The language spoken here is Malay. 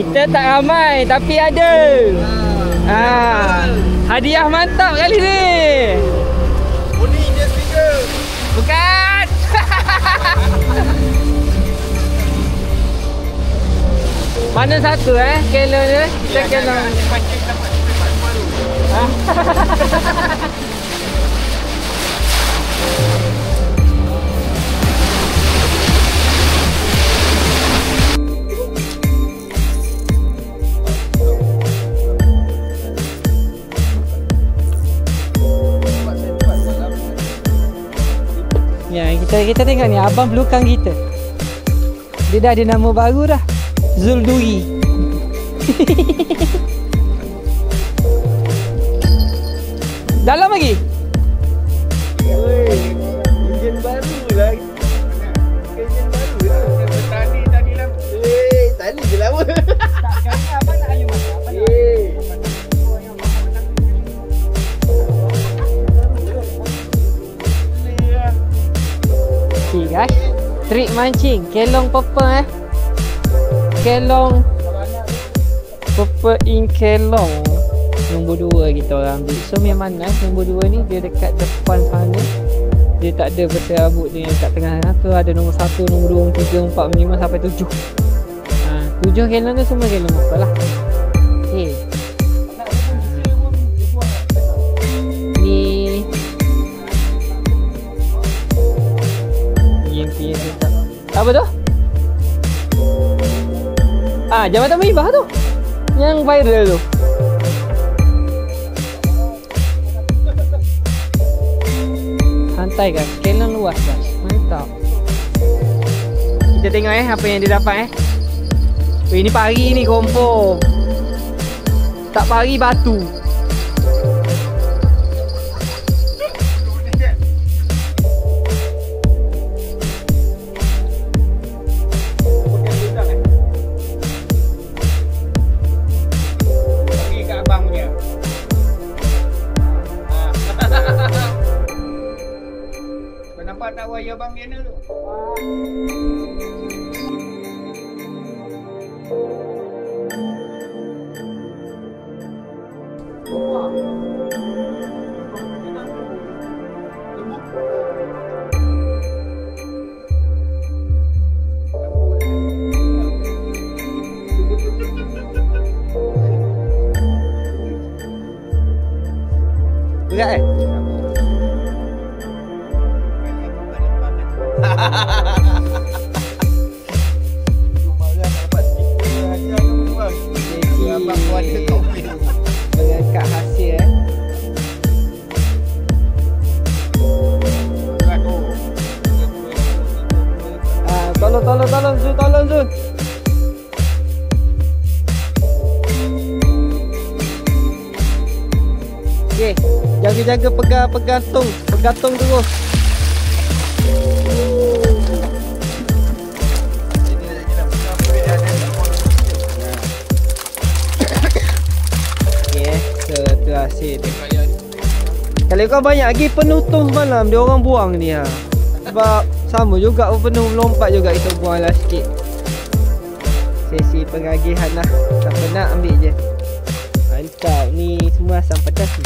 Kita tak ramai tapi ada. Hadiah mantap kali ni. Ini dia speaker. Bukan. Mana satu kelong dia? Kita kelong. Pancing dapat baru. Ya, kita tengok ni abang belukang kita. Dia dah ada nama baru dah. Zulduri. Dalam lagi. Enjin baru lah. Enjin baru lah. Tani lah. Tani je lama. Takkan abang nak ayuh mana? Okay guys, trik mancing kelong pepper kelong pepper in kelong nombor 2 kita orang ambil. So yang mana nombor 2 ni dia dekat depan sana, dia tak ada berserabut dia yang kat tengah tu. Ada nombor 1, nombor 2, 3, 4, 5 sampai 7. 7 kelong tu semua kelong pepper lah. Okay. Apa tu? Jambatan Mahibah tu. Yang viral tu. Santai guys, kelong luas guys. Mantap. Kita tengok apa yang dia dapat Weh, ni pari ni confirm. Tak pari batu. Nampak tak wayar bang Diana tu? Berat mengangkat hasil Tolong Zul. Okey, jaga-jaga pegantung terus. Hasil dia. Kalau kau banyak lagi penutup malam dia orang buang ni Sebab sama juga penuh melompat juga kita buang lah sikit. Sesi pengagihan lah. Tak pernah ambil je. Mantap ni semua asam pedas ni.